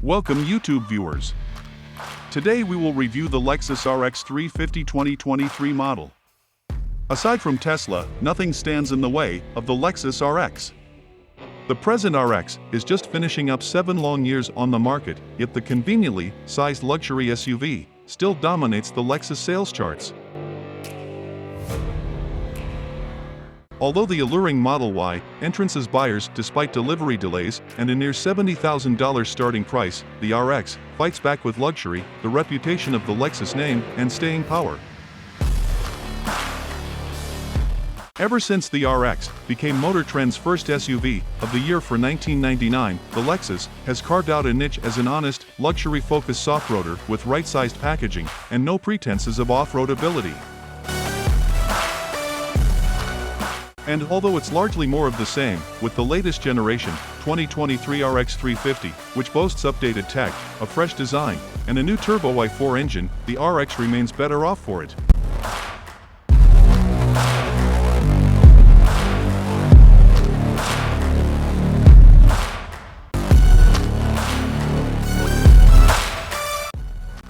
Welcome YouTube viewers. Today we will review the Lexus RX350 2023 model. Aside from Tesla, nothing stands in the way of the Lexus RX. The present RX is just finishing up 7 long years on the market, yet the conveniently sized luxury SUV still dominates the Lexus sales charts. Although the alluring Model Y entrances buyers despite delivery delays and a near $70,000 starting price, the RX fights back with luxury, the reputation of the Lexus name, and staying power. Ever since the RX became Motor Trend's first SUV of the year for 1999, the Lexus has carved out a niche as an honest, luxury-focused soft-roader with right-sized packaging and no pretenses of off-road ability. And although it's largely more of the same, with the latest generation, 2023 RX350, which boasts updated tech, a fresh design, and a new turbo i4 engine, the RX remains better off for it.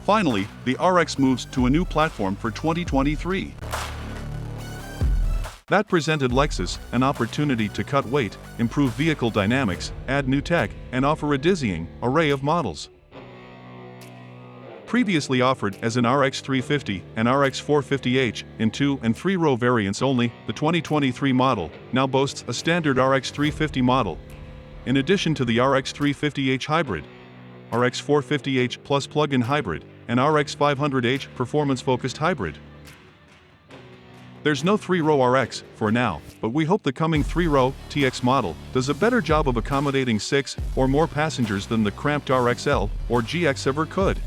Finally, the RX moves to a new platform for 2023. That presented Lexus an opportunity to cut weight, improve vehicle dynamics, add new tech, and offer a dizzying array of models. Previously offered as an RX350 and RX450h in 2- and 3-row variants only, the 2023 model now boasts a standard RX350 model, in addition to the RX350h hybrid, RX450h plus plug-in hybrid, and RX500h performance-focused hybrid. There's no 3-row RX for now, but we hope the coming 3-row TX model does a better job of accommodating 6 or more passengers than the cramped RXL or GX ever could.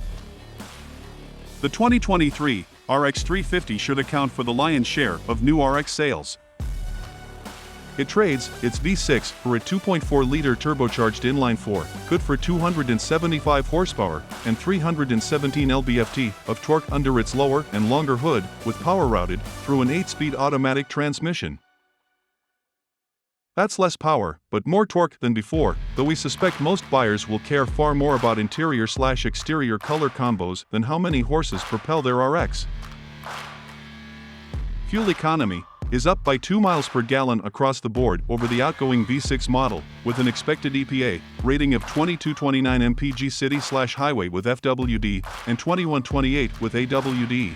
The 2023 RX350 should account for the lion's share of new RX sales. It trades its V6 for a 2.4-liter turbocharged inline-4, good for 275 horsepower and 317 lb-ft of torque under its lower and longer hood, with power routed through an 8-speed automatic transmission. That's less power, but more torque than before, though we suspect most buyers will care far more about interior/exterior color combos than how many horses propel their RX. Fuel economy is up by 2 miles per gallon across the board over the outgoing V6 model, with an expected EPA rating of 2229 mpg city/highway with FWD and 2128 with AWD.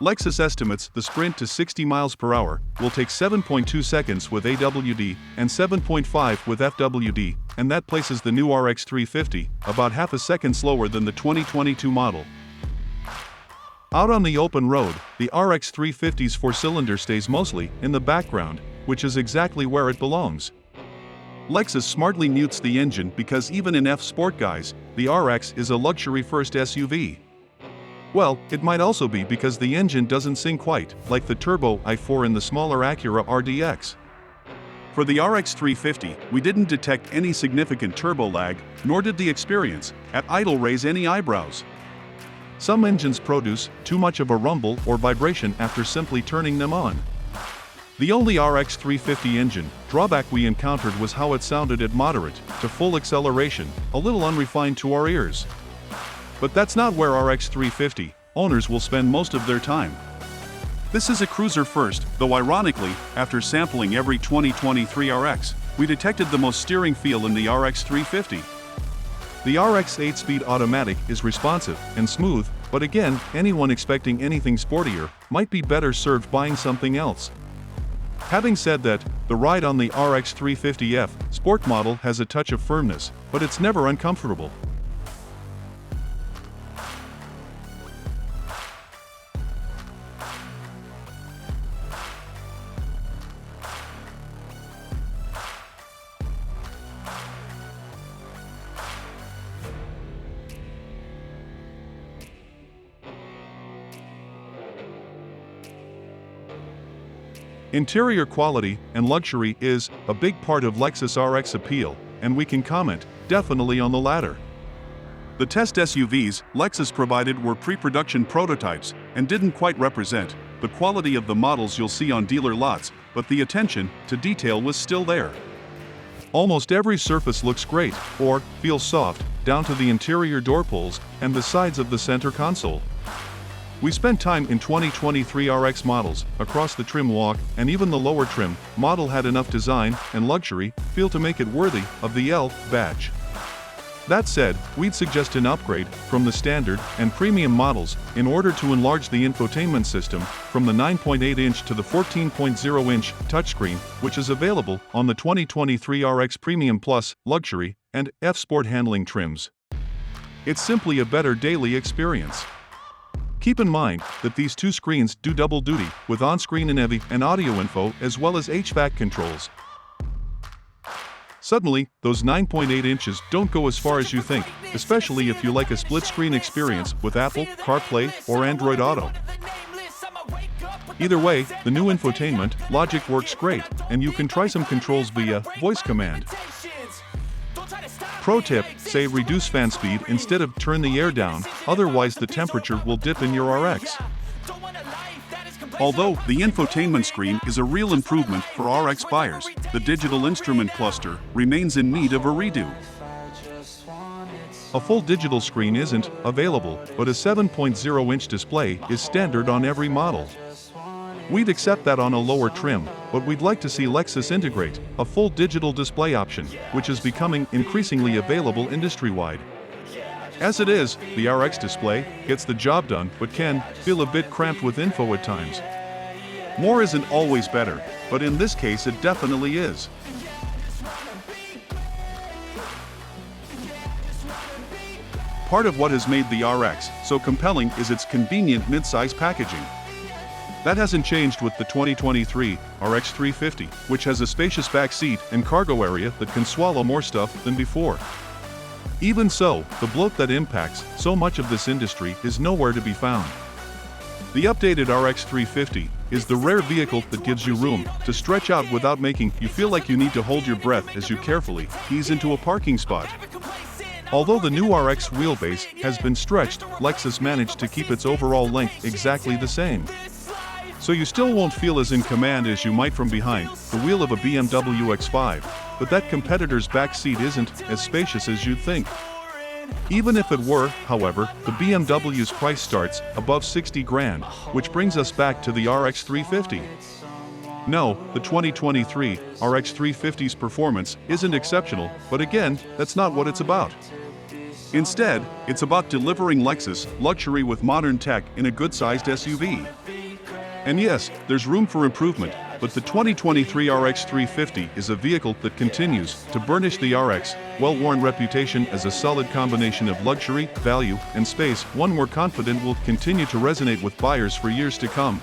Lexus estimates the sprint to 60 miles per hour will take 7.2 seconds with AWD and 7.5 with FWD, and that places the new RX350 about half a second slower than the 2022 model. Out on the open road, the RX350's 4-cylinder stays mostly in the background, which is exactly where it belongs. Lexus smartly mutes the engine because even in F-Sport guys, the RX is a luxury-first SUV. Well, it might also be because the engine doesn't sing quite like the turbo i4 in the smaller Acura RDX. For the RX350, we didn't detect any significant turbo lag, nor did the experience at idle raise any eyebrows. Some engines produce too much of a rumble or vibration after simply turning them on. The only RX350 engine drawback we encountered was how it sounded at moderate to full acceleration, a little unrefined to our ears. But that's not where RX350 owners will spend most of their time. This is a cruiser first, though ironically, after sampling every 2023 RX, we detected the most steering feel in the RX350. The RX 8-speed automatic is responsive and smooth, but again, anyone expecting anything sportier might be better served buying something else. Having said that, the ride on the RX350F Sport model has a touch of firmness, but it's never uncomfortable. Interior quality and luxury is a big part of Lexus RX appeal, and we can comment definitely on the latter. The test SUVs Lexus provided were pre-production prototypes and didn't quite represent the quality of the models you'll see on dealer lots, but the attention to detail was still there. Almost every surface looks great, or feels soft, down to the interior door pulls and the sides of the center console. We spent time in 2023 RX models, across the trim walk, and even the lower trim model had enough design and luxury feel to make it worthy of the L badge. That said, we'd suggest an upgrade from the standard and premium models in order to enlarge the infotainment system from the 9.8-inch to the 14.0-inch touchscreen, which is available on the 2023 RX Premium Plus, Luxury, and F Sport handling trims. It's simply a better daily experience. Keep in mind that these two screens do double duty with on-screen NAV and audio info as well as HVAC controls. Suddenly, those 9.8 inches don't go as far as you think, especially if you like a split-screen experience with Apple CarPlay or Android Auto. Either way, the new infotainment logic works great, and you can try some controls via voice command. Pro tip, say reduce fan speed instead of turn the air down, otherwise the temperature will dip in your RX. Although the infotainment screen is a real improvement for RX buyers, the digital instrument cluster remains in need of a redo. A full digital screen isn't available, but a 7.0-inch display is standard on every model. We'd accept that on a lower trim, but we'd like to see Lexus integrate a full digital display option, which is becoming increasingly available industry-wide. As it is, the RX display gets the job done but can feel a bit cramped with info at times. More isn't always better, but in this case it definitely is. Part of what has made the RX so compelling is its convenient midsize packaging. That hasn't changed with the 2023 RX350, which has a spacious back seat and cargo area that can swallow more stuff than before. Even so, the bloat that impacts so much of this industry is nowhere to be found. The updated RX350 is the rare vehicle that gives you room to stretch out without making you feel like you need to hold your breath as you carefully ease into a parking spot. Although the new RX wheelbase has been stretched, Lexus managed to keep its overall length exactly the same. So you still won't feel as in command as you might from behind the wheel of a BMW X5, but that competitor's back seat isn't as spacious as you'd think. Even if it were, however, the BMW's price starts above 60 grand, which brings us back to the RX350. No, the 2023 RX350's performance isn't exceptional, but again, that's not what it's about. Instead, it's about delivering Lexus luxury with modern tech in a good-sized SUV. And yes, there's room for improvement, but the 2023 RX350 is a vehicle that continues to burnish the RX well-worn reputation as a solid combination of luxury, value, and space, one we're confident will continue to resonate with buyers for years to come.